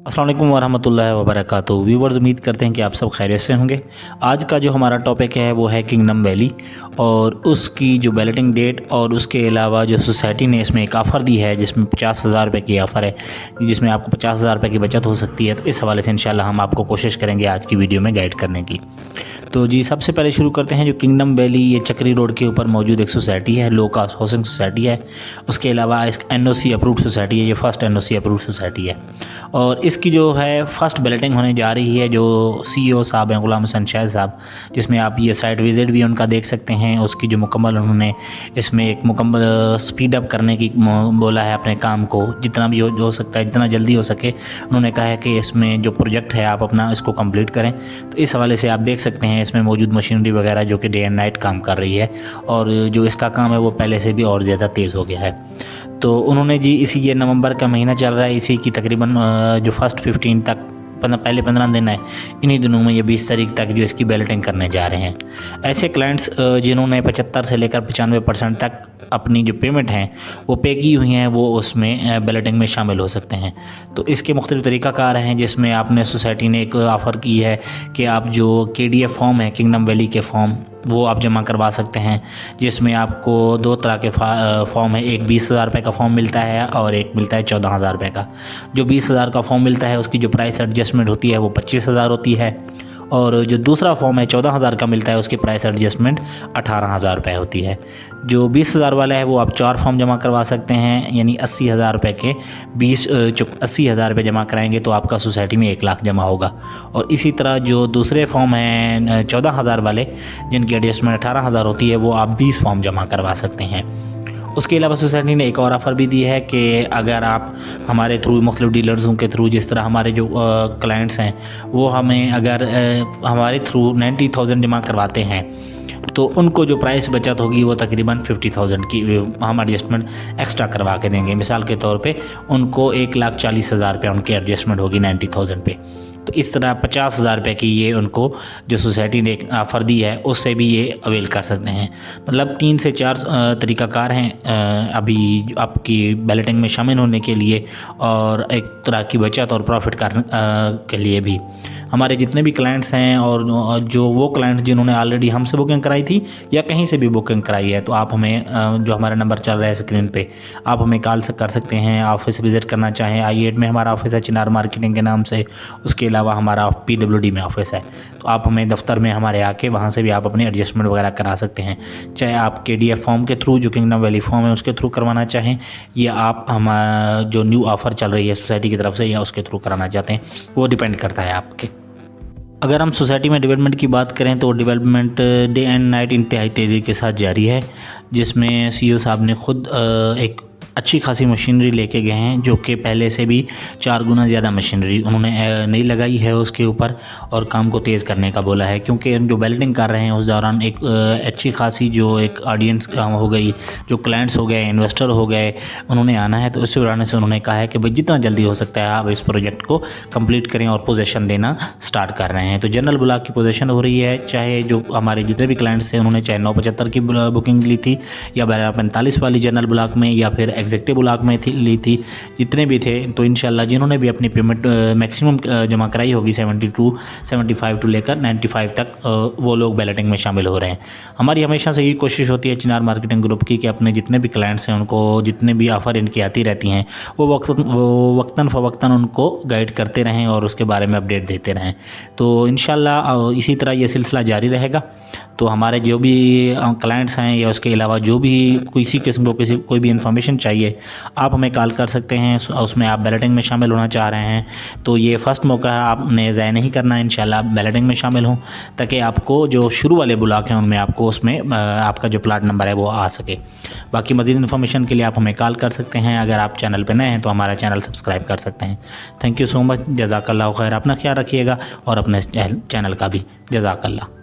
अस्सलाम वालेकुम वरहमतुल्लाहि वबरकातुहू। व्यूवर्स, उम्मीद करते हैं कि आप सब खैरियत से होंगे। आज का जो हमारा टॉपिक है वो है किंगडम वैली और उसकी जो बैलेटिंग डेट और उसके अलावा जो सोसाइटी ने इसमें एक ऑफ़र दी है जिसमें 50,000 रुपये की ऑफ़र है, जिसमें आपको 50,000 रुपये की बचत हो सकती है। तो इस हवाले से इंशाल्लाह हम आपको कोशिश करेंगे आज की वीडियो में गाइड करने की। तो जी, सबसे पहले शुरू करते हैं। जो किंगडम वैली ये चक्री रोड के ऊपर मौजूद एक सोसाइटी है, लो कास्ट हाउसिंग सोसाइटी है। उसके अलावा इस NOC अप्रूव्ड सोसाइटी है, ये फर्स्ट NOC अप्रूव्ड सोसाइटी है और इसकी जो है फर्स्ट बैलेटिंग होने जा रही है। जो CEO साहब हैं गुलाम हसन शाह साहब, जिसमें आप ये साइट विज़िट भी उनका देख सकते हैं। उसकी जो मुकम्मल उन्होंने इसमें एक मुकम्मल स्पीड अप करने की बोला है अपने काम को, जितना भी हो सकता है, जितना जल्दी हो सके। उन्होंने कहा है कि इसमें जो प्रोजेक्ट है आप अपना इसको कंप्लीट करें। तो इस हवाले से आप देख सकते हैं इसमें मौजूद मशीनरी वगैरह जो कि डे एंड नाइट काम कर रही है और जो इसका काम है वो पहले से भी और ज़्यादा तेज़ हो गया है। तो उन्होंने जी ये नवंबर का महीना चल रहा है, इसी की तकरीबन जो फर्स्ट 15 तक पहले 15 दिन है, इन्हीं दिनों में ये 20 तारीख तक जो इसकी बैलेटिंग करने जा रहे हैं। ऐसे क्लाइंट्स जिन्होंने 75 से लेकर 95% तक अपनी जो पेमेंट हैं वो पे की हुई हैं, वो उसमें बैलेटिंग में शामिल हो सकते हैं। तो इसके मुख्तलिफ तरीक़ाकार हैं, जिसमें आपने सोसाइटी ने एक ऑफ़र की है कि आप जो KDF फॉर्म है, किंगडम वैली के फॉर्म, वो आप जमा करवा सकते हैं, जिसमें आपको दो तरह के फॉर्म है। एक 20,000 रुपये का फॉर्म मिलता है और एक मिलता है 14,000 रुपये का। जो 20,000 का फॉर्म मिलता है उसकी जो प्राइस एडजस्टमेंट होती है वो 25,000 होती है और जो दूसरा फॉर्म है 14,000 का मिलता है, उसकी प्राइस एडजस्टमेंट 18,000 रुपये होती है। जो 20,000 वाला है वो आप 4 फॉर्म जमा करवा सकते हैं, यानी 80,000 रुपये के 80,000 रुपये जमा कराएंगे तो आपका सोसाइटी में 1 लाख जमा होगा। और इसी तरह जो दूसरे फॉर्म हैं 14,000 वाले, जिनकी एडजस्टमेंट 18,000 होती है, वो आप 20 फॉर्म जमा करवा सकते हैं। उसके अलावा सोसाइटी ने एक और ऑफ़र भी दी है कि अगर आप हमारे थ्रू मुख्तलिफ डीलर्सों के थ्रू, जिस तरह हमारे जो क्लाइंट्स हैं वो हमें अगर हमारे थ्रू 90,000 जमा करवाते हैं तो उनको जो प्राइस बचत होगी वो तकरीबन 50,000 की हम एडजस्टमेंट एक्स्ट्रा करवा के देंगे। मिसाल के तौर पे उनको 1,40,000 रुपये उनकी एडजस्टमेंट होगी 90,000 पे। तो इस तरह 50,000 रुपये की ये उनको जो सोसाइटी ने एक ऑफ़र दी है उससे भी ये अवेल कर सकते हैं। मतलब 3 से 4 तरीक़ाकार हैं अभी आपकी बैलेटिंग में शामिल होने के लिए और एक तरह की बचत और प्रॉफिट करने के लिए भी। हमारे जितने भी क्लाइंट्स हैं और जो वो क्लाइंट्स जिन्होंने ऑलरेडी हमसे बुकिंग कराई थी या कहीं से भी बुकिंग कराई है, तो आप हमें जो हमारा नंबर चल रहा है स्क्रीन पे, आप हमें कॉल कर सकते हैं। ऑफिस विज़िट करना चाहें, I8 में हमारा ऑफिस है, चिनार मार्केटिंग के नाम से। उसके अलावा हमारा PWD में ऑफिस है, तो आप हमें दफ्तर में हमारे आके वहाँ से भी आप अपनी एडजस्टमेंट वगैरह करा सकते हैं। चाहे आप KDF फॉर्म के थ्रू, जो किंगडम वैली फॉर्म है उसके थ्रू करवाना चाहें, या आप हम जो न्यू ऑफ़र चल रही है सोसाइटी की तरफ से, या उसके थ्रू कराना चाहते हैं, वो डिपेंड करता है आपके। अगर हम सोसाइटी में डेवलपमेंट की बात करें तो डेवलपमेंट डे एंड नाइट इंतहाई तेज़ी के साथ जारी है, जिसमें CEO साहब ने ख़ुद एक अच्छी खासी मशीनरी लेके गए हैं, जो कि पहले से भी 4 गुना ज़्यादा मशीनरी उन्होंने नई लगाई है उसके ऊपर और काम को तेज़ करने का बोला है। क्योंकि जो बैलेटिंग कर रहे हैं उस दौरान एक अच्छी खासी जो एक ऑडियंस हो गई, जो क्लाइंट्स हो गए, इन्वेस्टर हो गए, उन्होंने आना है। तो इस वजह से उन्होंने कहा है कि भाई जितना जल्दी हो सकता है आप इस प्रोजेक्ट को कंप्लीट करें और पोजीशन देना स्टार्ट कर रहे हैं। तो जनरल ब्लॉक की पोजीशन हो रही है, चाहे जो हमारे जितने भी क्लाइंट्स थे उन्होंने चाहे 975 की बुकिंग ली थी या 45 वाली जनरल ब्लॉक में या फिर एग्जीक्यूटिव ब्लॉक में ली थी, जितने भी थे। तो इंशाल्लाह जिन्होंने भी अपनी पेमेंट मैक्सिमम जमा कराई होगी 75 टू लेकर 95 तक, वो लोग बैलेटिंग में शामिल हो रहे हैं। हमारी हमेशा से यही कोशिश होती है चिनार मार्केटिंग ग्रुप की कि अपने जितने भी क्लाइंट्स हैं उनको जितने भी ऑफ़र इनकी आती रहती हैं वो वक्तन फ़वक्तन उनको गाइड करते रहें और उसके बारे में अपडेट देते रहें। तो इंशाल्लाह इसी तरह ये सिलसिला जारी रहेगा। तो हमारे जो भी क्लाइंट्स हैं या उसके अलावा जो भी किसी किस्म को कोई भी इन्फॉर्मेशन चाहिए, आप हमें कॉल कर सकते हैं। उसमें आप बैलेटिंग में शामिल होना चाह रहे हैं तो ये फ़र्स्ट मौका है, आपने ज़ाया नहीं करना है। इंशाल्लाह बैलेटिंग में शामिल हों ताकि आपको जो शुरू वाले ब्लॉक हैं उनमें आपको उसमें आपका जो प्लाट नंबर है वो आ सके। बाकी मज़ीद इन्फॉर्मेशन के लिए आप हमें कॉल कर सकते हैं। अगर आप चैनल पर नए हैं तो हमारा चैनल सब्सक्राइब कर सकते हैं। Thank you so much. जज़ाकल्लाह खैर। अपना ख्याल रखिएगा और अपने चैनल का भी। जज़ाकल्लाह।